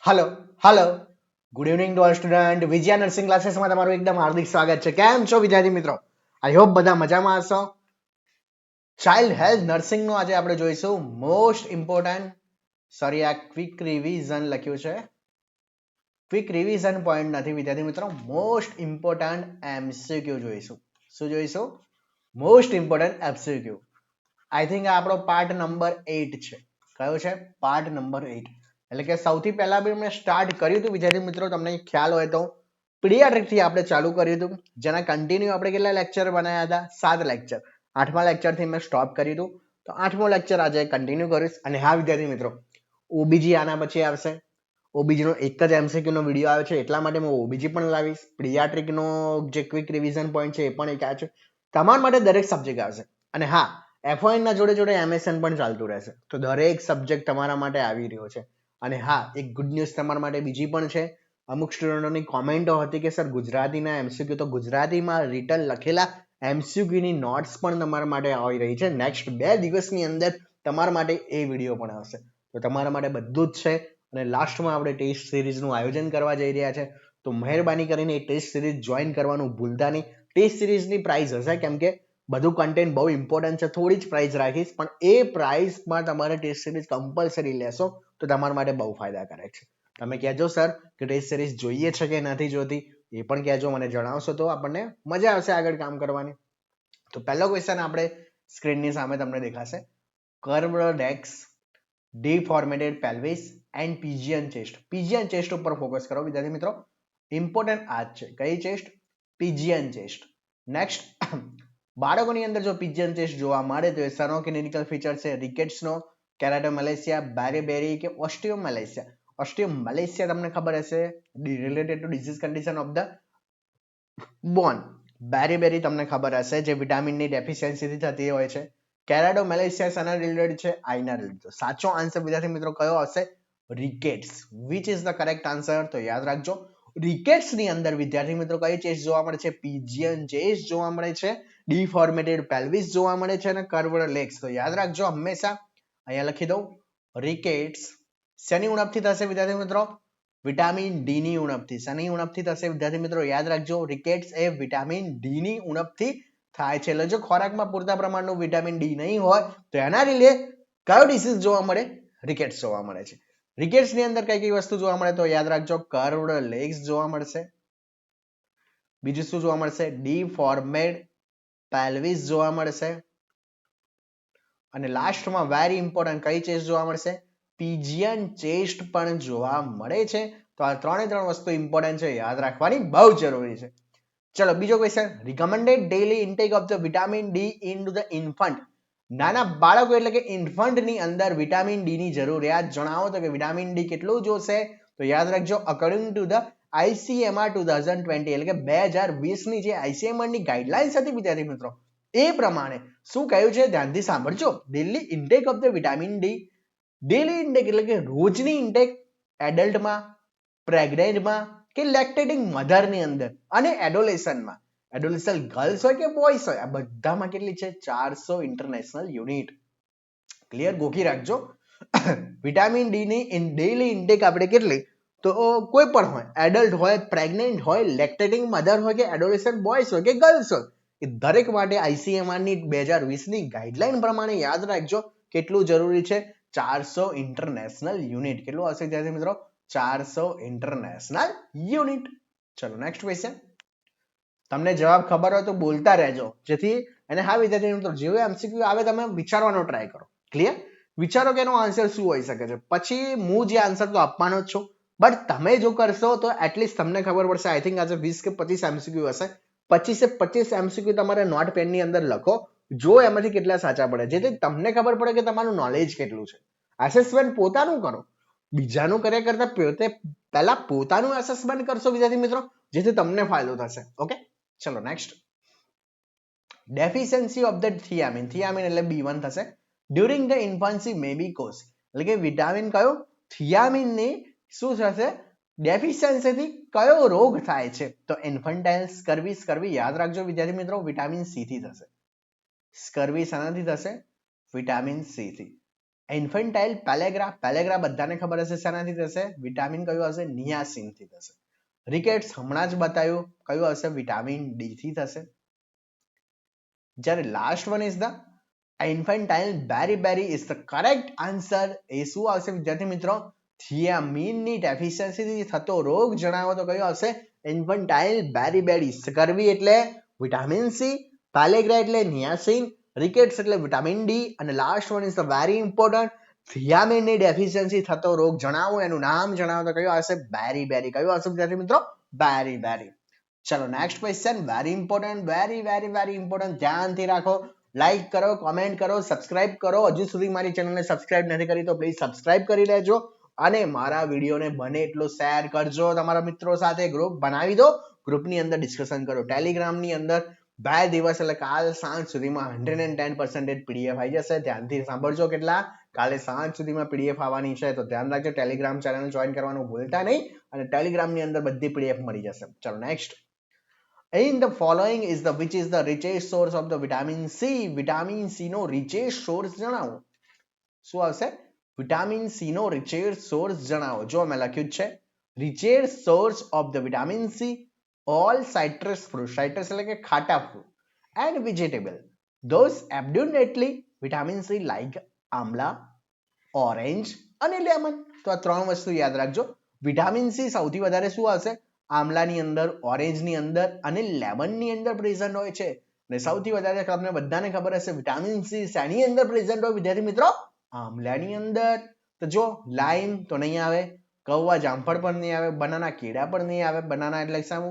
Hello hello good evening to all student Vijaya nursing ક્લાસીસમાં તમારું એકદમ હાર્દિક સ્વાગત છે. કેમ છો વિદ્યાર્થી મિત્રો? આઈ હોપ બધા મજામાં હશો. ચાઇલ્ડ હેલ્થ નર્સિંગનું આજે આપણે જોઈશું મોસ્ટ ઇમ્પોર્ટન્ટ સોરી આ ક્વિક રિવિઝન લખ્યું છે. ક્વિક રિવિઝન પોઈન્ટ નથી વિદ્યાર્થી મિત્રો, મોસ્ટ ઇમ્પોર્ટન્ટ એમસીક્યુ જોઈશું. શું જોઈશું? Most important MCQ. I think આ આપણો પાર્ટ નંબર 8 છે. કયો છે? Part number 8. એટલે કે સૌથી પહેલા બી મેં સ્ટાર્ટ કર્યું હતું વિદ્યાર્થી મિત્રો, તમને ખ્યાલ હોય તો પીડિયાટ્રિક થી આપણે ચાલુ કર્યું હતું, જેના કન્ટિન્યુ આપણે કેટલા લેક્ચર બનાવ્યા હતા? 7 લેક્ચર. 8મા લેક્ચર થી મેં સ્ટોપ કર્યું હતું, તો 8મો લેક્ચર આજે કન્ટિન્યુ કરીશ. અને હા વિદ્યાર્થી મિત્રો, ઓબીજી આના પછી આવશે. ઓબીજી નો એક જ એમસીક્યુ નો વિડીયો આવે છે, એટલા માટે હું ઓબીજી પણ લાવીશ. પીડિયાટ્રિક નો જે ક્વિક રિવિઝન પોઈન્ટ છે એ પણ એક આવે છે. તમારા માટે દરેક સબ્જેક્ટ આવશે. અને હા, એફઓએન ના જોડે જોડે એમએસએન પણ ચાલતું રહેશે, તો દરેક સબ્જેક્ટ તમારા માટે આવી રહ્યો છે. અને હા, એક ગુડ ન્યૂઝ તમારા માટે બીજી પણ છે. અમુક સ્ટુડન્ટોની કોમેન્ટો હતી કે સર ગુજરાતીના એમસીક્યુ, તો ગુજરાતીમાં રિટન લખેલા એમસીક્યુની નોટ્સ પણ તમારા માટે આવી રહી છે. નેક્સ્ટ 2 દિવસની અંદર તમારા માટે એ વિડીયો પણ આવશે, તો તમારા માટે બધું જ છે. અને લાસ્ટમાં આપણે ટેસ્ટ સિરીઝનું આયોજન કરવા જઈ રહ્યા છે, તો મહેરબાની કરીને એ ટેસ્ટ સિરીઝ જોઈન કરવાનું ભૂલતા નહીં. ટેસ્ટ સિરીઝની પ્રાઇસ હશે, કેમ કે બધું કન્ટેન્ટ બહુ ઇમ્પોર્ટન્ટ છે, થોડી જ પ્રાઇસ રાખીશ, પણ એ પ્રાઇસમાં તમારે ટેસ્ટ સિરીઝ કમ્પલસરી લેશો તો તમારા માટે બહુ ફાયદાકારક છે. તમે કહેજો સર કે ટેસ્ટ સિરીઝ જોઈએ છે કે નથી જોતી, એ પણ કહેજો, મને જણાવશો તો આપણને મજા આવશે આગળ કામ કરવાની. તો પહેલો ક્વેશ્ચન આપણે સ્ક્રીનની સામે તમને દેખાશે. Curved legs, deformated pelvis and pigeon chest. pigeon chest ઉપર ફોકસ કરો વિદ્યાર્થી મિત્રો, ઇમ્પોર્ટન્ટ આ જ છે. કઈ ચેસ્ટ? pigeon chest. નેક્સ્ટ, બાળકોની અંદર જો pigeon chest જોવા મળે તો એ સનો ક્લિનિકલ ફીચર છે? રિકેટ્સનો, કેરાટોમેલેસિયા, બેરીબેરી કે ઓસ્ટિયોમેલેસિયા? ઓસ્ટિયોમેલેસિયા તમને ખબર હશે, related to disease condition of the bone. Beriberi તમને ખબર હશે, જે વિટામિનની ડેફિશિયન્સીથી થતી હોય છે. કેરાટોમેલેસિયા શાના રિલેટેડ છે? આઈના રિલેટેડ. સાચો આન્સર વિદ્યાર્થી મિત્રો કયો હશે? Rickets. Which is the correct answer? તો યાદ રાખજો, રિકેટ્સ ની અંદર વિદ્યાર્થી મિત્રો કઈ ચેસ્ટ જોવા મળે છે? pigeon chest જોવા મળે છે. deformated pelvis જોવા મળે છે અને curved legs. તો યાદ રાખજો હંમેશા, અહીંયા લખી દઉં, રિકેટ્સ શેની ઉણપથી થશે વિદ્યાર્થી મિત્રો? વિટામિન ડી ની ઉણપથી. શેની ઉણપથી થશે વિદ્યાર્થી મિત્રો? યાદ રાખજો, રિકેટ્સ એ વિટામિન ડી ની ઉણપથી થાય છે. એટલે જો ખોરાકમાં પૂરતા પ્રમાણનું વિટામિન ડી નહીં હોય તો એના લીધે કયો ડિસીઝ જોવા મળે? રિકેટ્સ જોવા મળે છે. રિકેટ્સ ની અંદર કઈ કઈ વસ્તુ જોવા મળે? તો યાદ રાખજો, કર્વડ લેગ્સ જોવા મળશે. બીજું શું જોવા મળશે? ડીફોર્મેડ પેલ્વિસ જોવા મળશે. અને લાસ્ટમાં વેરી ઇમ્પોર્ટન્ટ કઈ ચેસ્ટ જોવા મળશે? pigeon chest પણ જોવા મળે છે. તો આ ત્રણે ત્રણ વસ્તુ ઇમ્પોર્ટન્ટ છે, યાદ રાખવાની બહુ જરૂરી છે. ચલો બીજો question. Recommended daily intake of the vitamin D in the infant. નાના બાળકો એટલે કે ઇન્ફન્ટ ની અંદર વિટામિન ડી ની જરૂરિયાત જણાવો. તો કે વિટામિન ડી કેટલું જોશે? તો યાદ રાખજો, અકોર્ડિંગ ટુ ધ ICMR 2020 એટલે કે 2020 ની જે ICMR ની ગાઈડલાઇન્સ હતી વિદ્યાર્થી મિત્રો, એ પ્રમાણે શું કહ્યું છે? ધ્યાનથી સાંભળજો. Daily intake of the vitamin D, daily intake એટલે કે રોજની ઇન્ટેક એડલ્ટમાં, પ્રેગ્નેન્ટમાં કે લેક્ટેટિંગ મધરની અંદર અને એડોલેશનમાં. એડોલેશન ગર્લ્સ હોય કે બોયસ હોય, આ બધામાં કેટલી છે? 400 ઇન્ટરનેશનલ યુનિટ. ક્લિયર? ગોખી રાખજો. વિટામિન ડી ની ડેલી ઇન્ટેક આપણે કેટલી? તો કોઈ પણ હોય, એડલ્ટ હોય, પ્રેગ્નેન્ટ હોય, લેક્ટેટિંગ મધર હોય કે એડોલેશન બોયસ હોય કે ગર્લ્સ હોય, એ દરેક માટે ICMR ની 2020 ની ગાઈડલાઈન પ્રમાણે યાદ રાખજો કેટલું જરૂરી છે? 400 ઇન્ટરનેશનલ યુનિટ. કેટલું હશે વિદ્યાર્થી મિત્રો? 400 ઇન્ટરનેશનલ યુનિટ. ચલો નેક્સ્ટ ક્વેશ્ચન. તમને જવાબ ખબર હોય તો બોલતા રહેજો, જેથી અને હા વિદ્યાર્થી મિત્રો, જેવું એમસીક્યુ આવે તમે વિચારવાનો ટ્રાય કરો. ક્લિયર? વિચારો કે એનો આન્સર શું હોઈ શકે છે, પછી હું જે આન્સર તો આપવાનો જ છું, બટ તમે જો કરશો તો એટલીસ્ટ તમને ખબર પડશે. આઈ થિંક આજે 20 કે 25 એમસીક્યુ હશે. 25 એમસીક્યુ તમારે નોટ પેન ની અંદર લખો, જો એમાંથી કેટલા સાચા પડે, જેથી તમને ખબર પડે કે તમારું નોલેજ કેટલું છે. એસેસમેન્ટ પોતાનું કરો, બીજાનું કર્યા કરતા પહેલા પોતાનું એસેસમેન્ટ કરશો વિદ્યાર્થી મિત્રો, જેથી તમને ફાયદો થશે. ઓકે, ચલો next. Deficiency of the thiamine. Thiamine એટલે B1 થશે. During the infancy may be cause, એટલે કે વિટામિન કયો? થિયામિન ની શું થશે? ડેફિશિયન્સીથી કયો રોગ થાય છે? તો ઇન્ફન્ટાઇલ સ્કર્વી. સ્કર્વી યાદ રાખજો વિદ્યાર્થી મિત્રો, વિટામિન સી થી થશે. સ્કર્વી શાનાથી થશે? વિટામિન સી થી. ઇન્ફેન્ટાઇલ પેલેગ્રા બધાને ખબર હશે શેનાથી થશે? વિટામિન કયું હશે? નિયાસિન થી થશે. રિકેટ્સ હમણાં જ બતાવ્યું કયું હશે? વિટામિન ડી થી થશે. જ્યારે last one is the infantile beri is the correct answer. એ શું આવશે વિદ્યાર્થી મિત્રો? થિયામીનની ડેફિશિયન્સીથી થતો રોગ જણાવો તો કયો આવશે? Infantile beri. સ્કર્વી એટલે વિટામિન સી, પેલેગ્રા એટલે નિયાસિન, રિકેટ્સ એટલે વિટામિન ડી અને last one is the very important થિયામીનની ડેફિશિયન્સી થતો રોગ જણાવો, એનું નામ જણાવો તો કયો આવશે? બેરી. કયું આવશે વિદ્યાર્થી મિત્રો? બેરી. ચલો next question, very important, very important, ધ્યાનથી રાખો. લાઈક કરો, કોમેન્ટ કરો, સબસ્ક્રાઇબ કરો. હજુ સુધી મારી ચેનલને સબસ્ક્રાઇબ નથી કરી તો પ્લીઝ સબસ્ક્રાઇબ કરી લેજો અને મારા વિડીયોને બને એટલો શેર કરજો તમારા મિત્રો સાથે. ગ્રુપ બનાવી દો, ગ્રુપની અંદર ડિસ્કશન કરો. ટેલિગ્રામની અંદર 2 દિવસ એટલે કાલ સાંજ સુધીમાં 110% પીડીએફ આવી જશે. ધ્યાનથી સાંભળજો. કેટલા? કાલે સાંજ સુધીમાં પીડીએફ આવવાની છે, તો ધ્યાન રાખજો. ટેલિગ્રામ ચેનલ જોઈન કરવાનું ભૂલતા નહીં અને ટેલિગ્રામની અંદર બધી પીડીએફ મળી જશે. ચલો next. In the following is the which is the richest source of the vitamin C? Vitamin C નો richest source જણાવો. શું આવશે? વિટામિન સી નો richest source જણાવો. જો મેં લખ્યું છે richest source of the vitamin C, all citrus fruit, citrus એટલે કે ખાટા fruit, and vegetable, those abundantly vitamin C like amla, orange અને લેમન. તો આ 3 વસ્તુ યાદ રાખજો. વિટામિન સી સૌથી વધારે શું આવશે? આમલાની અંદર, ઓરેન્જની અંદર અને લેમનની અંદર પ્રેઝન્ટ હોય છે. અને સૌથી વધારે તમને બધાને ખબર હશે વિટામિન સી શેની અંદર પ્રેઝન્ટ હોય વિદ્યાર્થી મિત્રો? આમલાની અંદર. તો જો લાઈમ તો નહીં આવે, કૌવા જામફળ પણ નહીં આવે, બનાના કેળા પણ નહીં આવે. બનાના એટલે શું?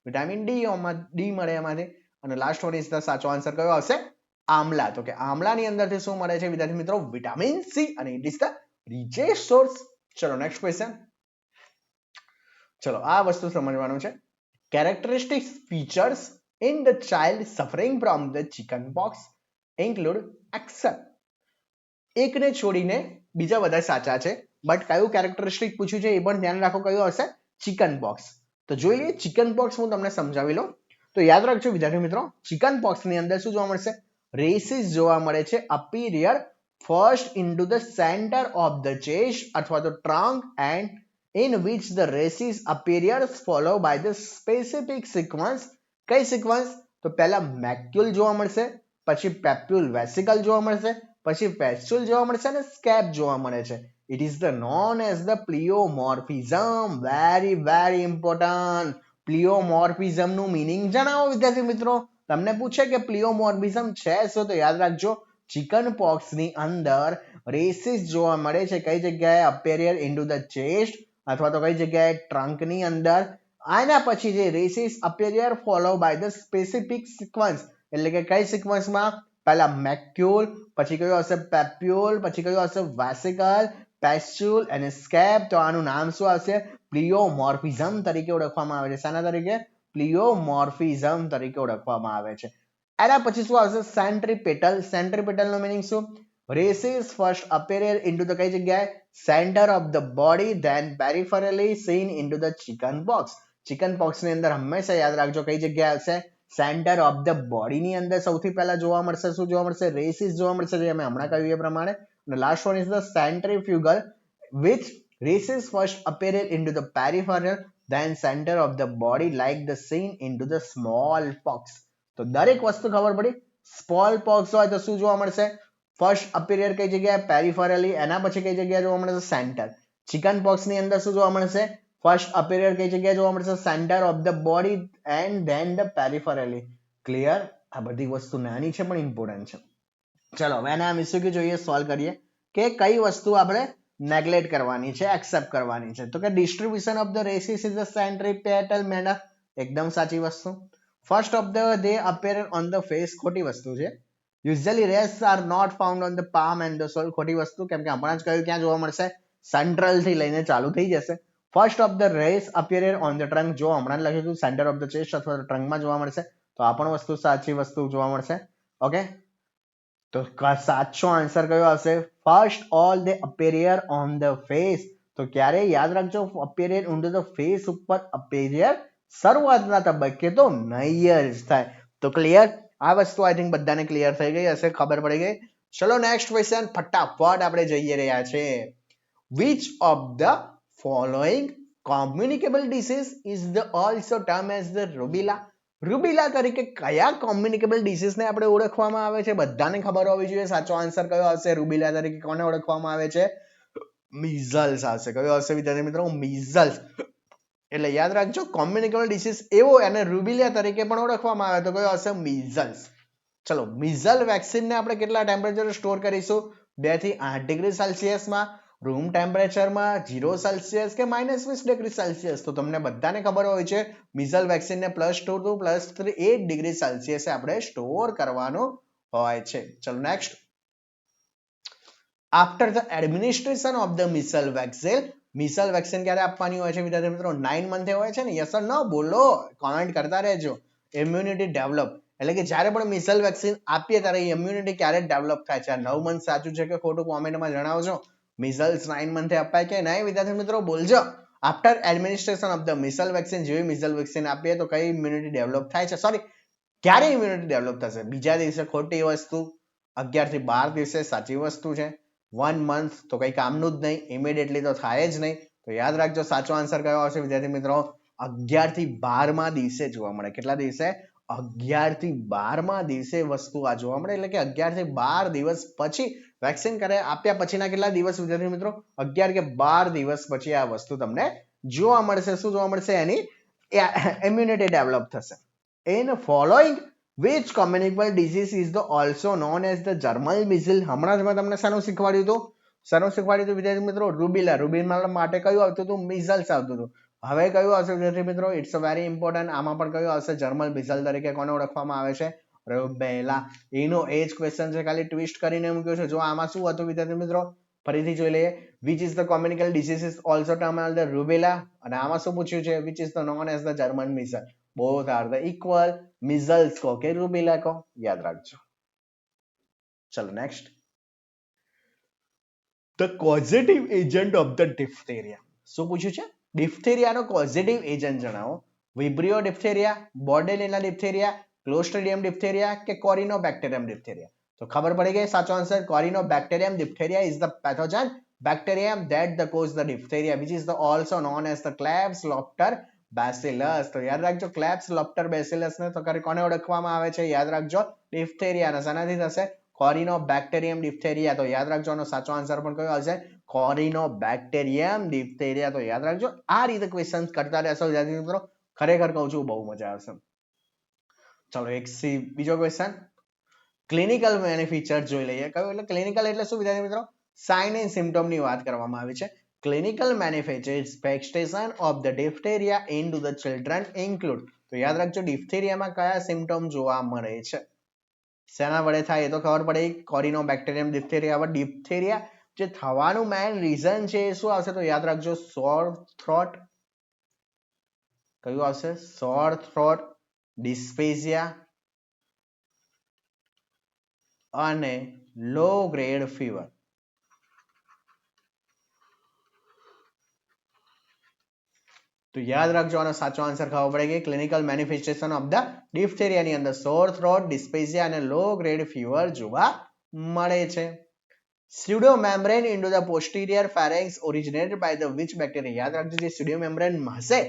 વિટામિન ડી મળે એમાંથી. અને લાસ્ટ વન ઇઝ ધ સાચો આન્સર કયો આવશે? આમલા. તો કે આમલાની અંદરથી શું મળે છે વિદ્યાર્થી મિત્રો? વિટામિન સી, અને it is the richest source. ચલો નેક્સ્ટ ક્વેશ્ચન. ચલો આ વસ્તુ સમજવાનું છે. Characteristic features in the child suffering from the chicken pox include except. એકને છોડીને બીજા બધા સાચા છે, બટ કયું કેરેક્ટરિસ્ટિક પૂછ્યું છે એ પણ ધ્યાન રાખો. કયું હશે? Chicken POX. તો જોઈ લઈએ ચિકન પોક્સ. હું તમને સમજાવી લઉં. તો યાદ રાખજો વિદ્યાર્થી મિત્રો, ચિકન પોક્સ ની અંદર શું જોવા મળશે? રેસિસ જોવા મળે છે. Appear first into the centre of the chest અથવા તો trunk, and in which the races appears followed by the specific sequence. કઈ સિક્વન્સ? તો પહેલા મેક્યુલ જોવા મળશે, પછી પેપ્યુલ વેસિકલ જોવા મળશે, પછી પેસ્ચ્યુલ જોવા મળશે અને સ્કેપ જોવા મળે છે. It is the known as the pleomorphism. very important. પ્લિયોમોર્ફિઝમ નું મીનિંગ જણાવો વિદ્યાર્થી મિત્રો. તમને પૂછે કે પ્લિયોમોર્ફિઝમ છે શું, તો યાદ રાખજો ચિકન પોક્સ ની અંદર રેસિસ જોવા મળે છે. કઈ જગ્યાએ? અપેરિયર ઇન્ટુ ધ ચેસ્ટ અથવા તો કઈ જગ્યાએ? ટ્રંકની અંદર. આના પછી જે rashes appear follow by the specific sequence, એટલે કે કઈ સિક્વન્સમાં? પહેલા મેક્યુલ, પછી કયો હશે? પેપ્યુલ, પછી કયો હશે? વેસિકલ, પેસ્ચ્યુલ અને સ્કેપ. તો આનું નામ શું આવશે? પ્લિયોમોર્ફિઝમ તરીકે ઓળખવામાં આવે છે. શાના તરીકે? પ્લિયોમોર્ફિઝમ તરીકે ઓળખવામાં આવે છે. એના પછી શું આવશે? સેન્ટ્રીપેટલ. સેન્ટ્રીપેટલ નો મીનિંગ શું? Races first appear into the કઈ જગ્યાએ? center of the body, then peripherally seen into the chicken pox. chicken pox ની અંદર હંમેશા યાદ રાખજો કઈ જગ્યાએ આવશે? center of the body ની અંદર સૌથી પહેલા જોવા મળશે. શું જોવા મળશે? races જોવા મળશે, જે અમે હમણાં કહ્યું એ પ્રમાણે. અને last one is the centrifugal, which races first appear into the peripheral, then center of the body like the seen into the small pox. તો દરેક વસ્તુ ખબર પડી. સ્મોલ પોક્સ હોય તો શું જોવા મળશે? ફર્સ્ટ અપીરિયર કઈ જગ્યાએ? પેરિફેરલી. એના પછી કઈ જગ્યાએ જોવા મળશે? સેન્ટર. ચિકન પોક્સ ની અંદર શું જોવા મળશે? ફર્સ્ટ અપીરિયર કઈ જગ્યાએ જોવા મળશે? Centre of the body and then the peripherally. Clear? આ બધી વસ્તુ નાની છે પણ ઇમ્પોર્ટન્ટ છે. ચલો હવે આના MCQ જોઈએ, સોલ્વ કરીએ કે કઈ વસ્તુ આપણે નેગ્લેક્ટ કરવાની છે, એક્સેપ્ટ કરવાની છે. તો કે distribution of the rashes is the centripetal manner. એકદમ સાચી વસ્તુ. First of the they appear on the face. ખોટી વસ્તુ છે. Usually rays are not found on the palm and the sole. ખોટી વસ્તુ, કેમ કે હમણાં જ કહ્યું ક્યાં જોવા મળશે? સેન્ટ્રલ થી લઈને ચાલુ થઈ જશે. First of the rash appear on the trunk. જો હમણાં જ લખ્યું હતું સેન્ટર ઓફ ધ ચેસ્ટ અથવા ટ્રંકમાં જોવા મળશે, તો આ પણ વસ્તુ સાચી વસ્તુ જોવા મળશે. ઓકે, તો સાચો આન્સર કયો આવશે? First all they appear on the face. તો ક્યારે? યાદ રાખજો અપીયર ઓન ધ ફેસ ઉપર અપીયર શરૂઆતના તબક્કે તો નહીં જ થાય. તો ક્લિયર? આ વસ્તુ આઈ થિંક બધાને ક્લિયર થઈ ગઈ હશે, ખબર પડી ગઈ. ચલો નેક્સ્ટ ક્વેશ્ચન ફટાફટ આપણે જઈએ રહ્યા છે. Which of the following communicable disease is the also term as the rubella? રૂબીલા તરીકે કયા કોમ્યુનિકેબલ ડિસીઝ ને આપણે ઓળખવામાં આવે છે? બધાને ખબર હોવી જોઈએ. સાચો આન્સર કયો આવશે? રૂબીલા તરીકે કોને ઓળખવામાં આવે છે? મીઝલ્સ આવશે. કયો આવશે વિદ્યાર્થી મિત્રો? મીઝલ્સ. એટલે યાદ રાખજો, કોમ્યુનિકેબલ ડિસીઝ એવો એને રૂબીલા તરીકે પણ ઓળખવામાં આવે તો કયો આવશે? મીઝલ્સ. ચલો, મીઝલ વેક્સિન ને આપણે કેટલા ટેમ્પરેચર સ્ટોર કરીશું? 2 થી 8 ડિગ્રી સેલ્સિયસમાં, રૂમ ટેમ્પરેચરમાં, 0 સેલ્સિયસ કે -20 ડિગ્રી સેલ્સિયસ. તો તમને બધાને ખબર હોય છે મીઝલ વેક્સિન ને +2 to +8 ડિગ્રી સેલ્સિયસ આપણે સ્ટોર કરવાનું હોય છે. ચલો next. After the administration of the measle vaccine ક્યારે આપવાની હોય છે વિદ્યાર્થી મિત્રો? 9 મંથે હોય છે ને? યસ ઓર નો બોલો, કોમેન્ટ કરતા રહેજો. ઇમ્યુનિટી ડેવલપ એટલે કે જ્યારે પણ મીઝલ વેક્સિન આપીએ ત્યારે ઇમ્યુનિટી ક્યારે ડેવલપ થાય છે? 9 મંથ સાચું છે કે ખોટું કોમેન્ટમાં જણાવજો. મીઝલ્સ 9 મંથે અપાય કે નહીં વિદ્યાર્થી મિત્રો? બોલજો. After administration of the measle vaccine, જેવી મીઝલ વેક્સિન આપીએ તો કઈ ઇમ્યુનિટી ડેવલપ થાય છે? સોરી, ક્યારે ઇમ્યુનિટી ડેવલપ થશે? બીજા દિવસે ખોટી વસ્તુ, 11 થી 12 દિવસે સાચી વસ્તુ છે, 1 મંથ તો કઈ કામનું જ નહીં, ઇમિડિયેટલી તો થાય જ નહીં. તો યાદ રાખજો, સાચો આન્સર કયો આવશે વિદ્યાર્થી મિત્રો? 11 થી 12 માં દિવસે જોવા મળે. કેટલા દિવસે? 11 થી 12 માં દિવસે વસ્તુ આ જોવા મળે. એટલે કે 11 થી 12 દિવસ પછી વેક્સિન કરે આપ્યા પછીના કેટલા દિવસ વિદ્યાર્થી મિત્રો? 11 કે 12 દિવસ પછી આ વસ્તુ તમને જોવા મળશે. શું જોવા મળશે? એની ઇમ્યુનિટી ડેવલપ થશે. In following which communicable disease is the also known as the germinal measles? હમણાં જ મેં તમને શાનું શીખવાડ્યું હતું? શાનું શીખવાડ્યું હતું વિદ્યાર્થી મિત્રો? રૂબીલા. રૂબીલા માટે કયું આવતું હતું? મીઝલ્સ આવતું હતું. હવે કયું આવશે વિદ્યાર્થી મિત્રો? It's a very important. આમાં પણ કયું આવશે? જર્મલ મિઝલ તરીકે કોને ઓળખવામાં આવે છે? રૂબેલા. એનો એ જ ક્વેશ્ચન છે, ખાલી ટ્વિસ્ટ કરીને મૂક્યો છે. જો આમાં શું હતું વિદ્યાર્થી મિત્રો? ફરીથી જોઈ લઈએ. Which is the communicable disease is also termed as the rubella? અને આમાં શું પૂછ્યું છે? Which is the known as the German measles? Both are the equal. measles को के rubella को याद રાખજો. ચલો next. The causative agent of the diphtheria. શું પૂછ્યું છે? ડિફ્થેરિયાનો કોઝેટિવ એજન્ટ જણાવો. વિબ્રિયો ડિફ્થેરિયા, બોર્ડેલિના ડિફ્થેરિયા, ક્લોસ્ટ્રીડિયમ ડિફ્થેરિયા કે કોરિનોબેક્ટેરિયમ ડિફ્થેરિયા? તો ખબર પડી ગઈ. સાચો answer કોરિનોબેક્ટેરિયમ ડિફ્થેરિયા is the pathogen bacterium that cause the diphtheria, which is the also known as the Klebsiella bacillus. તો યાદ રાખજો, Klebsiella bacillus ને તો કોને ઓળખવામાં આવે છે? યાદ રાખજો, ડિફ્થેરિયા. શાનાથી થશે? કોરિનોબેક્ટેરિયમ ડિફ્થેરિયા. તો યાદ રાખજો, આનો સાચો આન્સર પણ કયો આવશે? કોરિનોબેક્ટેરિયમ ડિફ્થેરિયા. તો યાદ રાખજો, આ રીતે ક્વેશ્ચન કરતા રહેશો વિદ્યાર્થી મિત્રો, ખરેખર કહું છું બહુ મજા આવશે. ચલો બીજો ક્વેશ્ચન. ક્લિનિકલ મેનિફેચર જોઈ લઈએ. કયું? એટલે ક્લિનિકલ એટલે શું વિદ્યાર્થી મિત્રો? સાઇન એન્ડ સિમ્પટમ ની વાત કરવામાં આવી છે. Clinical manifestation of the diphtheria in to the children include. તો યાદ રાખજો, ડિફ્થેરિયામાં કયા સિમ્પટમ જોવા મળે છે? શેના વડે થાય એ તો ખબર પડે. કોરિનોબેક્ટેરિયમ ડિફ્થેરિયા. હવે ડિફ્થેરિયા જે થવાનું મેઇન રીઝન છે એ શું આવશે? તો યાદ રાખજો, સોર થ્રોટ. કયું આવશે? સોર થ્રોટ, ડિસ્પેઝિયા અને લો ગ્રેડ ફીવર. તો યાદ રાખજો, આનો સાચો આન્સર ખબર પડે કે ક્લિનિકલ મેનિફેસ્ટેશન ઓફ ધ ડિફ્થેરિયા ની અંદર સોર થ્રોટ, ડિસ્પેઝિયા અને લો ગ્રેડ ફીવર જોવા મળે છે. Pseudo membrane into the posterior pharynx originated by the which bacteria? યાદ રાખજો, જે સ્યુડો મેમ્બ્રેન હશે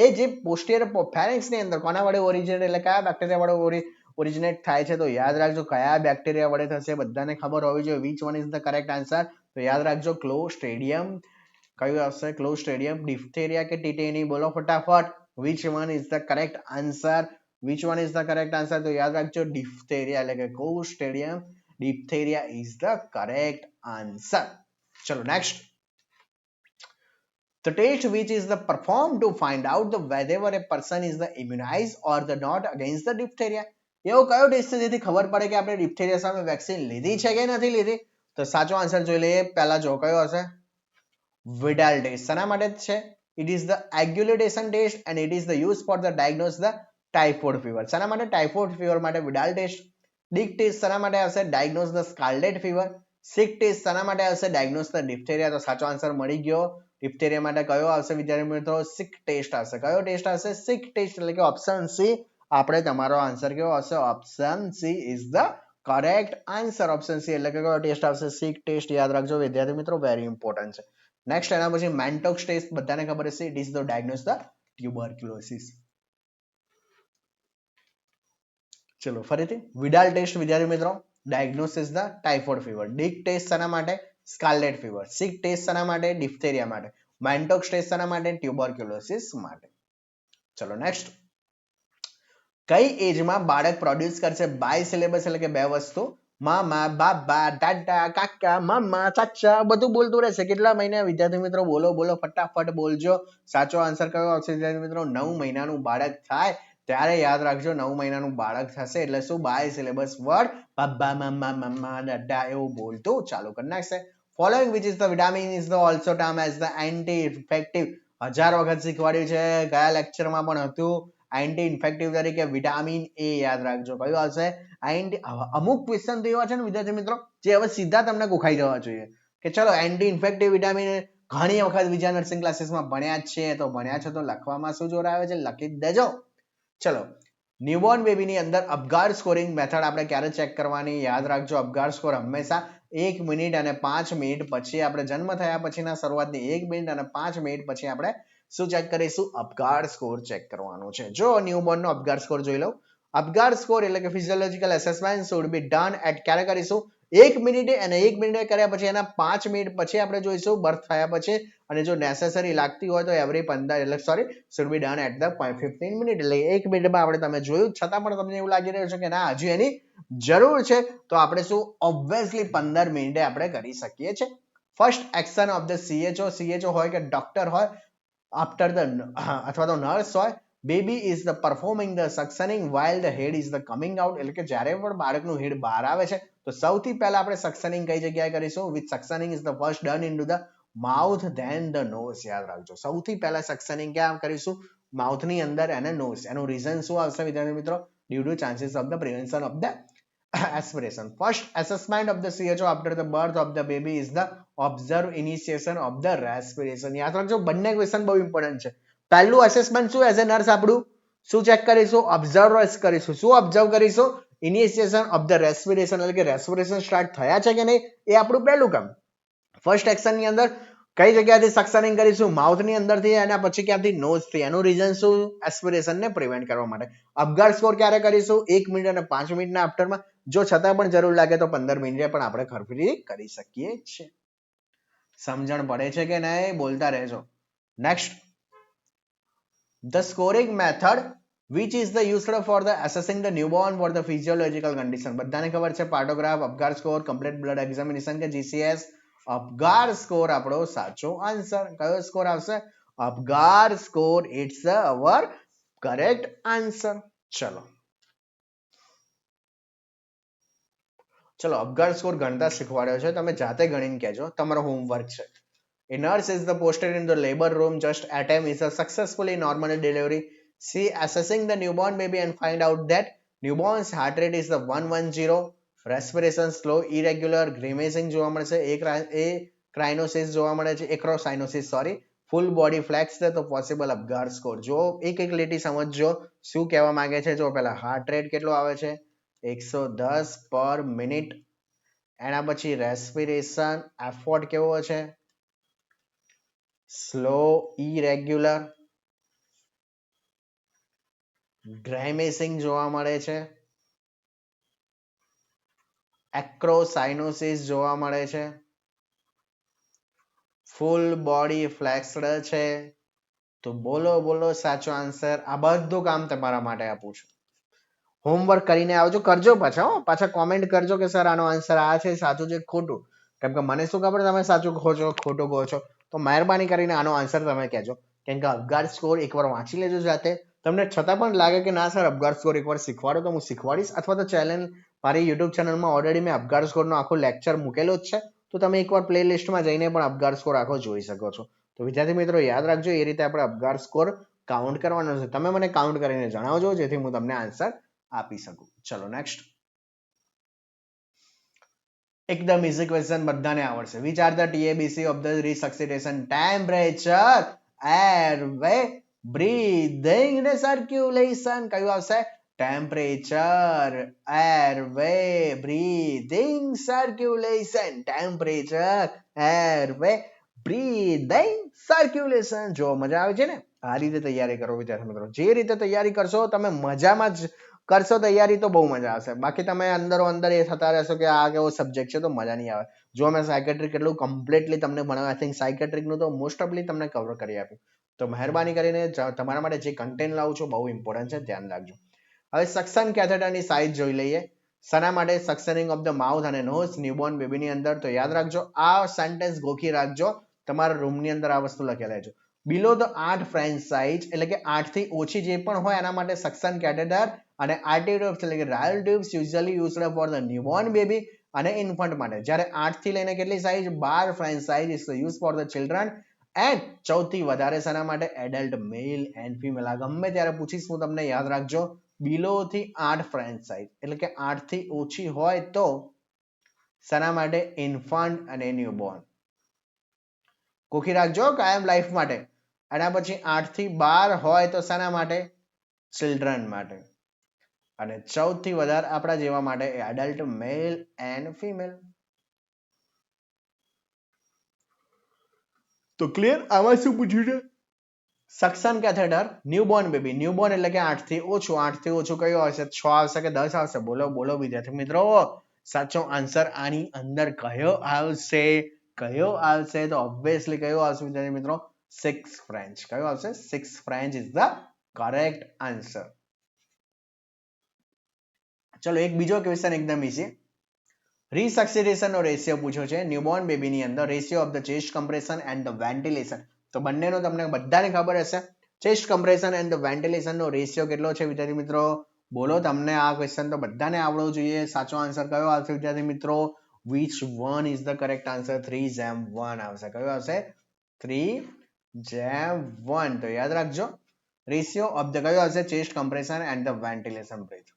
એ જે પોસ્ટિરિયર ફેરેન્ક્સ ની અંદર કોના વડે ઓરિજિનેટ, એટલે કયા બેક્ટેરિયા વડે ઓરિજિનેટ થાય છે? તો યાદ રાખજો, કયા બેક્ટેરિયા વડે થશે બધાને ખબર હોવી જોઈએ. Which one is the correct answer? તો યાદ રાખજો, ક્લોસ્ટ્રીડિયમ. કયું આવશે? ક્લોસ્ટ્રીડિયમ. ડિફ્થેરિયા કે ટીટેની? બોલો ફટાફટ. Which one is the correct answer? Which one is the correct answer? તો યાદ રાખજો, ડિફ્થેરિયા એટલે કે ક્લોસ્ટ્રીડિયમ. ડિફ્થેરિયા ઇઝ ધ કરેક્ટ આન્સર. ચલો next. The test which is the performed to find out the whether a person is the immunized or the not against the diphtheria. એવો કયો test છે જેથી ખબર પડે કે આપણે ડિફ્થેરિયા સામે વેક્સિન લીધી છે કે નથી લીધી? તો સાચો આન્સર જોઈ લઈએ. પહેલા જો કયો હશે? Widal test. શેના માટે છે? It is the agglutination test and it is the use for the diagnose the typhoid fever. શેના માટે? ટાઇફોઇડ ફીવર માટે વિડાલ ટેસ્ટ. ડિક ટેસ્ટ શેના માટે આવશે? Diagnose the scarlet fever. Schick test શેના માટે આવશે? Diagnose the diphtheria. તો સાચો આન્સર મળી ગયો. ડિફ્થેરિયા માટે કયો આવશે વિદ્યાર્થી મિત્રો? સિક ટેસ્ટ આવશે. કયો ટેસ્ટ આવશે? સિક ટેસ્ટ એટલે કે ઓપ્શન સી. આપણે તમારો આન્સર કેવો આવશે? Option she is the correct answer option C એટલે કે કયો ટેસ્ટ આવશે? સિક ટેસ્ટ. યાદ રાખજો વિદ્યાર્થી મિત્રો, વેરી ઇમ્પોર્ટન્ટ છે. નેક્સ્ટ એના પછી મેન્ટોક્સ ટેસ્ટ બધાને ખબર હશે. It is the diagnose the tuberculosis. ચલો ફરીથી વિડાલ ટેસ્ટ વિદ્યાર્થી મિત્રો, diagnosis the typhoid fever. Dick test શાના માટે? સ્કાર્લેટ ફીવર. સિક ટેસ્ટ શાના માટે? ડિફ્થેરિયા માટે. મેન્ટોક્સ ટેસ્ટ શાના માટે? ટ્યુબરક્યુલોસિસ માટે. ચલો નેક્સ્ટ. કઈ એજમાં બાળક પ્રોડ્યુસ કરશે બાય સિલેબસ એટલે કે બે વસ્તુ? મામા, બાબા, દાદા, કાકા, મામા, ચાચા બધું બોલતું રહેશે. કેટલા મહિના વિદ્યાર્થી મિત્રો? બોલો બોલો ફટાફટ બોલજો. સાચો આન્સર કયો આવશે વિદ્યાર્થી મિત્રો? 9 મહિનાનું બાળક થાય ત્યારે યાદ રાખજો, 9 મહિનાનું બાળક થશે એટલે શું? બાય સિલેબસ વર્ડ બાબા, મામા, મામા, દાદા એવું બોલતું ચાલુ કરી નાખશે. Following which is the vitamin is the also term as the anti infective. 1000 વખત શીખવાડ્યું છે, કયા લેક્ચરમાં પણ હતું. એન્ટી ઇન્ફેક્ટિવ તરીકે વિટામિન એ યાદ રાખજો. કયું આવશે? અમુક ક્વેશ્ચન તો એવા છે ને વિદ્યાર્થી મિત્રો જે હવે સીધા તમને ગોખાઈ જવા જોઈએ કે ચલો એન્ટી ઇન્ફેક્ટિવ વિટામિન ઘણી વખત વિજય નર્સિંગ ક્લાસીસમાં ભણ્યા જ છે, તો ભણ્યા છો તો લખવામાં શું જોર આવે છે? લખી જ દેજો. ચલો ન્યૂબોર્ન બેબીની અંદર અપગાર સ્કોરિંગ મેથડ આપણે ક્યારે ચેક કરવાની? યાદ રાખજો, અપગાર સ્કોર હંમેશા 1 મિનિટ અને 5 મિનિટ પછી, આપણે જન્મ થયા પછીના શરૂઆતની 1 મિનિટ અને 5 મિનિટ પછી આપણે શું ચેક કરીશું? અપગાર સ્કોર ચેક કરવાનો છે. જો ન્યૂબોર્ન નો અપગાર સ્કોર જોઈ લો. અપગાર સ્કોર એટલે કે physiological assessment should be done at ક્યારે કરીશું? 1 મિનિટે અને 1 મિનિટે કર્યા પછી એના 5 મિનિટ પછી આપણે જોઈશું બર્થ થયા પછી, અને જો નેસેસરી લાગતી હોય તો એવરી 15 એટલે sorry should be done at the 15 minute એટલે 1 મિનિટમાં આપણે તમે જોયું, છતાં પણ તમને એવું લાગી રહ્યું છે કે ના હજુ એની જરૂર છે, તો આપણે શું ઓબ્વિયસલી 15 મિનિટે આપણે કરી શકીએ છીએ. First action of the CHO હોય કે ડોક્ટર હોય after the અથવા તો નર્સ હોય, baby is the performing the suctioning while the head is the coming out એટલે કે જ્યારે પણ બાળકનું હેડ બહાર આવે છે તો સૌથી પહેલા આપણે સક્શનિંગ કઈ જગ્યાએ કરીશું? With suctioning is the first done into the mouth then the nose. યાદ રાખજો સૌથી પહેલા સક્શનિંગ ક્યાં કરીશું? માઉથ ની અંદર અને નોઝ. એનું રીઝન શું આવશે વિદ્યાર્થી મિત્રો? Due to chances of the prevention of the aspiration. First assessment of the CHO after the birth of the baby is the observe initiation of the respiration. યાદ રાખજો બંને ક્વેશ્ચન બહુ ઇમ્પોર્ટન્ટ છે. પહેલું અસેસમેન્ટ શું એઝ એ નર્સ આપણું શું check કરીશું? ઓબ્ઝર્વ કરીશું. શું ઓબ્ઝર્વ કરીશું? ઇનિશિએશન ઓફ ધ રેસ્પિરેશન એટલે કે રેસ્પિરેશન સ્ટાર્ટ થયા છે કે નહીં એ આપણું પહેલું કામ. ફર્સ્ટ એક્શન ની અંદર કઈ જગ્યાએથી સક્શનિંગ કરીશું? માઉથ ની અંદરથી, અને પછી ક્યાંથી? નોઝ થી. એનું રીઝન શું? એસ્પિરેશન ને પ્રિવેન્ટ કરવા માટે. અપગાર સ્કોર ક્યારે કરીશું? 1 મિનિટ અને 5 મિનિટના આફ્ટરમાં. જો છતાં પણ જરૂર લાગે તો 15 મિનિટે પણ આપણે ખરફરી કરી શકીએ છીએ. સમજણ પડે છે કે નહીં? બોલતા રહેજો. Next, the scoring method which is the used for the assessing the newborn for the physiological condition. બધાને ખબર છે partograph, Apgar score, complete blood examination કે GCS. અપગાર સ્કોર આપણો સાચો આન્સર. કયો સ્કોર આવશે? Apgar score. It's our correct answer. ચલો Apgar score ગણતા શીખવાડ્યો છે, તમે જાતે ગણીને કહેજો, તમારો હોમવર્ક છે. A nurse is the posted in the labor room just attempt is a successfully normal delivery. She assessing the newborn baby and find out that newborn's heart rate is the 110, respiration slow, irregular, grimacing જોવા મળે છે, ક્રાઇનોસિસ જોવા મળે છે, એક્રોસાઇનોસિસ sorry, full body flex છે, તો possible અપગાર score. જો એક એક લીટી સમજજો શું કહેવા માંગે છે. જો પહેલા હાર્ટ રેટ કેટલો આવે છે? 110 પર મિનિટ. એના પછી રેસ્પિરેશન એફર્ટ કેવો છે? સ્લો, ઇરેગ્યુલર, ગ્રેમેસિંગ જોવા મળે છે, એક્રોસાઇનોસિસ જોવા મળે છે, ફૂલ બોડી ફ્લેક્સ્ડ છે. તો બોલો બોલો સાચો આન્સર. આ બધું કામ તમારા માટે આપું છું. હોમવર્ક કરીને આવજો, કરજો પાછા કોમેન્ટ કરજો કે સર આનો આન્સર આ છે, સાચું છે ખોટું. કેમ કે મને શું ખબર તમે સાચું કહો છો ખોટું કહો છો, તો મહેરબાની કરીને આનો આન્સર તમે કહેજો. કેમ કે અપગાર સ્કોર એકવાર વાંચી લેજો જાતે. તમને છતાં પણ લાગે કે ના સર અપગાર સ્કોર એકવાર શીખવાડો, તો હું શીખવાડીશ. અથવા તો ચેનલ મારી યુટ્યુબ ચેનલમાં ઓલરેડી મેં અપગાર સ્કોરનો આખો લેક્ચર મૂકેલો જ છે, તો તમે એકવાર પ્લે લિસ્ટમાં જઈને પણ અપગાર સ્કોર આખો જોઈ શકો છો. તો વિદ્યાર્થી મિત્રો યાદ રાખજો, એ રીતે આપણે અપગાર સ્કોર કાઉન્ટ કરવાનો છે. તમે મને કાઉન્ટ કરીને જણાવજો જેથી હું તમને આન્સર આપી શકું. ચલો નેક્સ્ટ, એકદમ ઇઝી ક્વેશ્ચન, બધાને આવડશે. Which are the TABC of the resuscitation? Temperature, airway, breathing ને સર્ક્યુલેશન. કયું આવશે? Temperature, airway, breathing, circulation. Temperature, airway, breathing, circulation. જો મજા આવે છે ને? આ રીતે તૈયારી કરો વિદ્યાર્થી મિત્રો. જે રીતે તૈયારી કરશો તમે મજામાં જ કરશો તૈયારી તો બહુ મજા આવશે. બાકી તમે અંદરો અંદર એ થતા રહેશો કે આ કેવો સબ્જેક્ટ છે તો મજા નહીં આવે. જો મેં સાયકેટ્રિક એટલું કમ્પ્લીટલી તમને ભણાવ્યું, આઈ થિંક સાયકેટ્રિકનું તો મોસ્ટ ઓફલી તમને કવર કરી આપ્યું. તો મહેરબાની કરીને તમારા માટે જે કન્ટેન્ટ લાવું છું બહુ ઇમ્પોર્ટન્ટ છે, ધ્યાન રાખજો. હવે સક્શન કેથેટરની સાઇઝ જોઈ લઈએ. શાના માટે? સક્શનિંગ ઓફ ધ માઉથ અને નોઝ ન્યૂબોર્ન બેબીની અંદર. તો યાદ રાખજો, આ સેન્ટેન્સ ગોખી રાખજો. તમારા રૂમની અંદર આ વસ્તુ લખેલા છે. બિલો ધ 8 ફ્રેન્ચ સાઇઝ એટલે કે 8 થી ઓછી જે પણ હોય એના માટે સક્શન કેથેટર અને આરટી ટ્યુબ્સ એટલે કે Ryle tubes usually used for the newborn baby અને ઇન્ફન્ટ માટે. જ્યારે 8 થી લઈને કેટલી size? 12 French size is use for the children and 14 થી વધારે શાના માટે? Adult male and female. આ ગમે ત્યારે પૂછીશ હું તમને, યાદ રાખજો. બિલો થી 8 ફ્રેન્ચ સાઇઝ એટલે કે 8 થી ઓછી હોય તો શાના માટે? ઇન્ફન્ટ અને ન્યૂબોર્ન. કોખી રાખજો કાયમ લાઈફ માટે. એના પછી 8 થી 12 હોય તો શાના માટે? ચિલ્ડ્રન માટે. અને 14 થી વધારે આપણા જેવા માટે એડલ્ટ મેલ એન્ડ ફિમેલ. તો ક્લિયર? આમાં શું પૂછ્યું છે? Suction catheter, newborn baby. Newborn એટલે કે 8 થી ઓછું. 8 થી ઓછું કયું આવશે? 6 આવશે કે 10 આવશે? બોલો બોલો વિદ્યાર્થી મિત્રો. સાચો આન્સર આની અંદર કયો આવશે? કયો આવશે? તો ઓબ્વિયસલી કયો આવશે વિદ્યાર્થી મિત્રો? 6 ફ્રેન્ચ. કયો આવશે? 6 French is the correct answer. ચલો એક બીજો ક્વેશ્ચન એકદમ ઈઝી. રિસક્સિડેશન નો રેશિયો પૂછ્યો છે ન્યૂબોર્ન બેબીની અંદર. Ratio of the chest compression and the ventilation. તો બંનેનો તમને બધાને ખબર હશે. Chest compression and the ventilation નો રેશિયો કેટલો છે વિદ્યાર્થી મિત્રો? બોલો. તમને આ ક્વેશ્ચન તો બધાને આવડવું જોઈએ. સાચો આન્સર કયો આવશે વિદ્યાર્થી મિત્રો? which one is the correct answer? 3:1 આવશે. કયો આવશે? 3:1. તો યાદ રાખજો, રેશિયો ઓફ ધ કયો આવશે? Chest compression and the ventilation breath.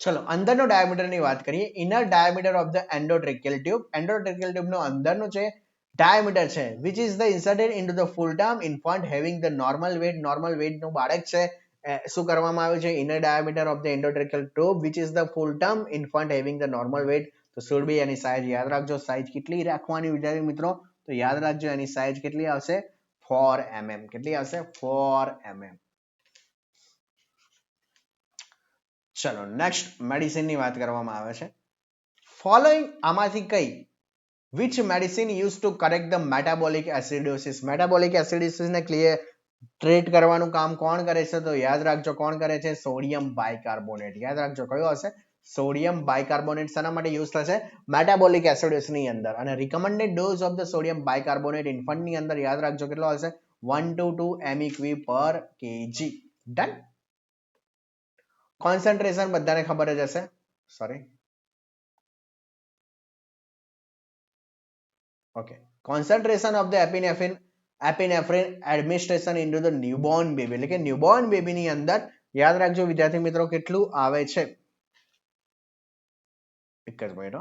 ચલો અંદરનો ડાયામીટર ની વાત કરીએ. Inner diameter of the endotracheal tube. Endotracheal tube નો અંદરનું છે ડાયામીટર છે which is the inserted into the full term infant having the normal weight. Normal weight નું બાળક છે શું કરવામાં આવ્યું છે? Inner diameter of the endotracheal tube which is the full term infant having the normal weight. તો should be any size યાદ રાખજો. સાઈઝ કેટલી રાખવાની વિદ્યાર્થી મિત્રો? તો યાદ રાખજો એની સાઈઝ કેટલી આવશે? 4 mm. કેટલી આવશે? 4 mm. ચલો નેક્સ્ટ મેડિસિન ની વાત કરવામાં આવે છે. ફોલોઈંગ આમાંથી કઈ which medicine used to correct the metabolic acidosis? Metabolic acidosis ને ક્લિયર ટ્રીટ કરવાનું કામ કોણ કરે છે? તો યાદ રાખજો કોણ કરે છે? Sodium bicarbonate. યાદ રાખજો કયો હશે? Sodium bicarbonate. શાના માટે યુઝ થશે? મેટાબોલિક એસિડોસિસ ની અંદર. અને recommended dose of the sodium bicarbonate infant ની અંદર યાદ રાખજો કેટલો હશે? 1 to 2 MEq per kg. Done. Concentration બધાને ખબર જ હશે. Sorry, okay. Concentration of the epinephrine administration into the newborn baby એટલે કે newborn baby ની અંદર યાદ રાખજો વિદ્યાર્થી મિત્રો કેટલું આવે છે? એક જ minute.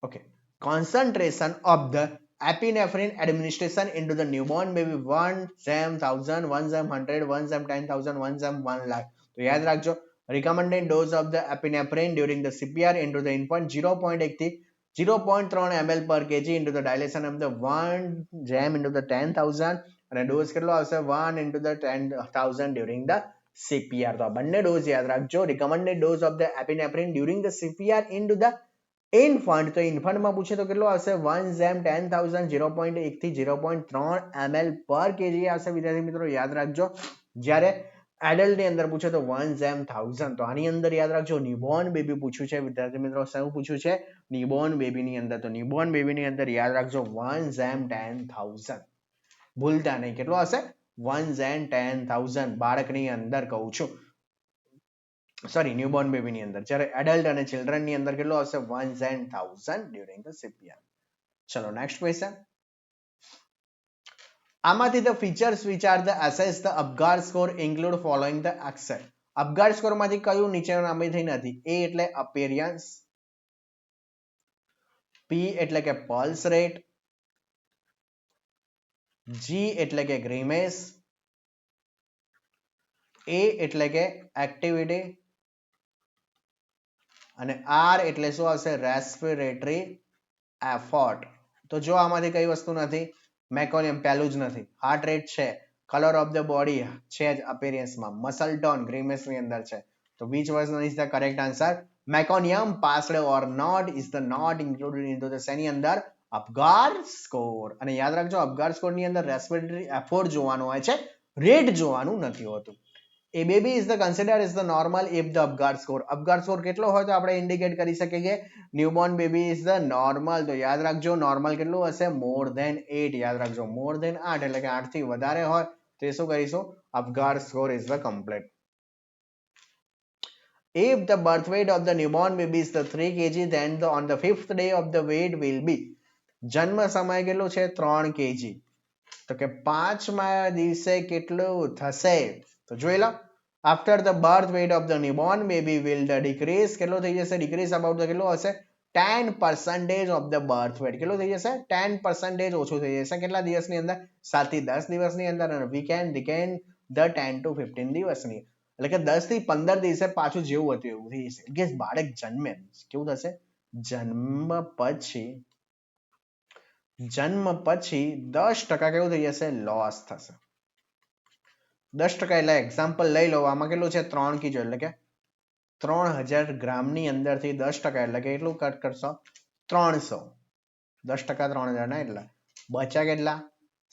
Okay. Concentration of the epinephrine administration into the newborn baby 1/1000, 1/100, 1/10,000, 1/1 lakh. તો યાદ રાખજો recommended dose of the epinephrine during the CPR into the infant 0.1 થી 0.3 ml per kg into the dilation of the 1 gram into the 10,000 અને dose કેટલો આવશે? 1 into the 10,000 during the CPR. તો આ બંને ડોઝ યાદ રાખજો. recommended dose of the epinephrine during the CPR into the infant. તો ઇન્ફન્ટમાં પૂછે તો કેટલો આવશે? 1 gram 10,000 0.1 થી 0.3 ml per kg આવશે વિદ્યાર્થી મિત્રો. યાદ રાખજો. જ્યારે એડલ્ટ ની અંદર પૂછે તો 1 gram 1000. તો આની અંદર યાદ રાખજો ન્યૂબોર્ન બેબી પૂછ્યું છે વિદ્યાર્થી મિત્રો. શું પૂછ્યું છે? ન્યૂબોર્ન બેબી ની અંદર. તો ન્યૂબોર્ન બેબી ની અંદર યાદ રાખજો 1 gram 10,000. ભૂલતા નહીં. કેટલો હશે? 1 gram 10,000 બાળકની અંદર કહું છું. સોરી, ન્યૂબોર્ન બેબી ની અંદર. જ્યારે એડલ્ટ અને ચિલ્ડ્રન ની અંદર કેટલો હશે? 1 gram 1000 during the CPR. ચલો નેક્સ્ટ ક્વેશ્ચન. આમાંથી the features which are the assess the Apgar score include following the action. Apgar score માંથી કયું નીચેનામાંથી નથી? A એટલે appearance, P એટલે કે પલ્સ રેટ, G એટલે કે ગ્રીમેશ, A એટલે કે એક્ટિવિટી અને R એટલે શું આવશે? Respiratory effort. તો જો આમાંથી કઈ વસ્તુ નથી? મેકોનિયમ પહેલું જ નથી. હાર્ટ રેટ છે, કલર ઓફ ધ બોડી છે જ અપીયરન્સમાં, મસલ ટોન ગ્રીમેશ ની અંદર છે. તો which was is the correct answer? Meconium passed or not is the not included into the શેની અંદર? અપગાર સ્કોર. અને યાદ રાખજો અપગાર સ્કોર ની અંદર રેસ્પિરેટરી એફર્ટ જોવાનું હોય છે, રેટ જોવાનું નથી હોતું. A baby is the considered as the normal if the Apgar score. Apgar score કેટલો હોય તો આપણે ઇન્ડિકેટ કરી શકીએ કે newborn baby is the normal. તો યાદ રાખજો નોર્મલ કેટલું હશે? More than 8. યાદ રાખજો મોર ધેન 8 એટલે કે 8 થી વધારે હોય તો શું કરીશું? Apgar score is the complete. If the birth weight of the newborn baby is the 3 kg, then on the 5th day of the weight will be. જન્મ સમય કેટલો છે? 3 kg. તો કે 5મા દિવસે કેટલું થશે? તો જોઈ લો. After the birth weight of the newborn baby will the decrease. કેટલો થઈ જશે? Decrease about the કેટલો હશે? 10% of the birth weight. કેટલો થઈ જશે? 10% ઓછું થઈ જશે. કેટલા દિવસની અંદર? 7 થી 10 દિવસની અંદર. અને we can regain the 10 to 15 દિવસની. એટલે કે 10 થી 15 દિવસે પાછું જેવું હતું એવું થઈ જશે. કે બાળક જન્મે કેવું થશે? જન્મ પછી 10% કેવું થઈ જશે? લોસ થશે. 10% એટલે એક્ઝામ્પલ લઈ લો. આમાં કેટલું છે? 3 kg એટલે કે 3000 ગ્રામની અંદરથી 10% એટલે કે એટલું કટ કરશો? 300. 10% 3000 ના એટલા બચ્યા કેટલા?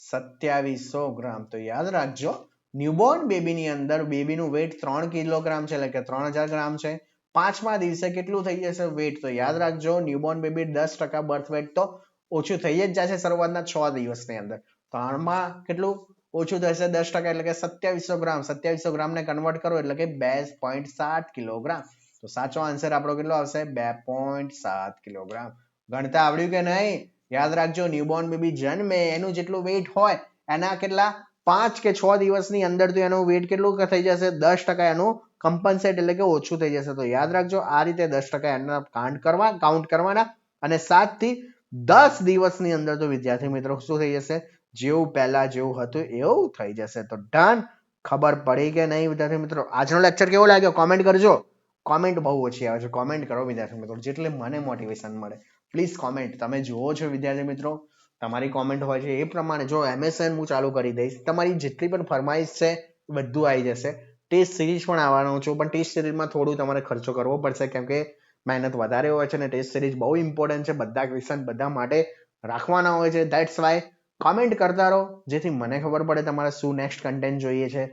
2700 ગ્રામ. તો યાદ રાખજો ન્યૂબોર્ન બેબીની અંદર બેબીનું વેટ 3 કિલોગ્રામ છે એટલે કે 3000 ગ્રામ છે. 5મા દિવસે કેટલું થઈ જશે વેટ? તો યાદ રાખજો ન્યૂબોર્ન બેબી 10% બર્થ વેટ તો ઓછું થઈ જ જશે શરૂઆતના 6 દિવસની અંદર. તો આમાં કેટલું ઓછું થશે? 10% એટલે કે 2700 ગ્રામ. 2700 ગ્રામને કન્વર્ટ કરો એટલે કે 2.7 કિલોગ્રામ. તો સાચો આન્સર આપણો કેટલો આવશે? 2.7 કિલોગ્રામ. ગણતા આવડ્યું કે નહીં? યાદ રાખજો ન્યૂબોર્ન બેબી જન્મે એનું જેટલું વેટ હોય એના કેટલા 5 કે 6 દિવસની અંદર તો એનું વેટ કેટલું થઈ જશે? 10% એનું કમ્પન્સેટ એટલે કે ઓછું થઈ જશે. તો યાદ રાખજો આ રીતે 10% એના કાઉન્ટ કરવાના અને 7 થી 10 દિવસની અંદર તો વિદ્યાર્થી મિત્રો શું થઈ જશે? જેવું પહેલા જેવું હતું એવું થઈ જશે. તો ડન. ખબર પડી કે નહીં વિદ્યાર્થી મિત્રો? આજનો લેક્ચર કેવો લાગ્યો? કોમેન્ટ કરજો. કોમેન્ટ બહુ ઓછી આવે છે. કોમેન્ટ કરો વિદ્યાર્થી મિત્રો જેટલે મને મોટિવેશન મળે. Please comment. તમે જુઓ છો વિદ્યાર્થી મિત્રો તમારી કોમેન્ટ હોય છે એ પ્રમાણે જો MSN હું ચાલુ કરી દઈશ. તમારી જેટલી પણ ફરમાઈશ છે બધું આવી જશે. ટેસ્ટ સિરીઝ પણ આવવાનો છું પણ ટેસ્ટ સિરીઝમાં થોડું તમારે ખર્ચો કરવો પડશે કેમ કે મહેનત વધારે હોય છે અને ટેસ્ટ સિરીઝ બહુ ઇમ્પોર્ટન્ટ છે. બધા ક્વેશ્ચન બધા માટે રાખવાના હોય છે. ધેટ્સ વાય કોમેન્ટ કરતા રહો જેથી મને ખબર પડે તમારે શું નેક્સ્ટ કન્ટેન્ટ જોઈએ છે.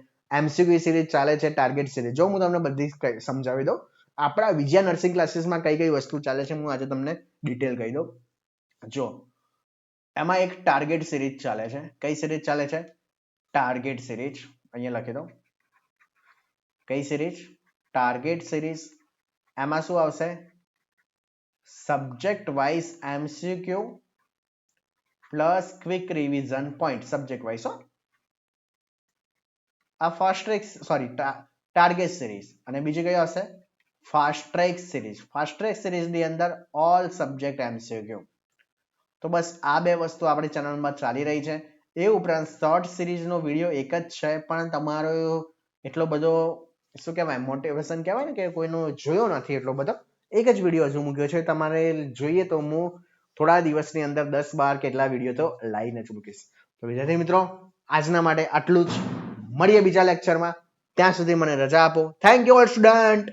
MCQ સિરીઝ ચાલે છે, ટાર્ગેટ સિરીઝ. જો હું તમને બધી સમજાવી દઉં આપણા વિજયા નર્સિંગ ક્લાસીસમાં કઈ કઈ વસ્તુ ચાલે છે હું આજે તમને ડિટેલ કહી દઉં. જો એમાં એક ટાર્ગેટ સિરીઝ ચાલે છે. કઈ સિરીઝ ચાલે છે? Target series. અહીંયા લખી દો. કઈ સિરીઝ? Target series. એમાં શું આવશે? Subject wise MCQ plus quick revision point. Subject wise હો. આ ફાસ્ટ ટ્રેક ટાર્ગેટ સિરીઝ. અને બીજી કઈ આવશે? Fast track series. Fast track સિરીઝની અંદર ઓલ સબ્જેક્ટ MCQ. તો બસ આ બે વસ્તુ આપણી ચેનલમાં ચાલી રહી છે. એ ઉપરાંત શોર્ટ સિરીઝનો વિડીયો એક જ છે પણ તમારો એટલો બધો શું કહેવાય મોટિવેશન કહેવાય ને કે કોઈનો જોયો નથી એટલો બધો. એક જ વિડીયો હજુ મૂક્યો છે. તમારે જોઈએ તો હું થોડા દિવસની અંદર 10-12 કેટલા વિડીયો તો લાવીને જ મૂકીશ. તો વિદ્યાર્થી મિત્રો આજના માટે આટલું જ. મળીએ બીજા લેક્ચરમાં. ત્યાં સુધી મને રજા આપો. Thank you all student.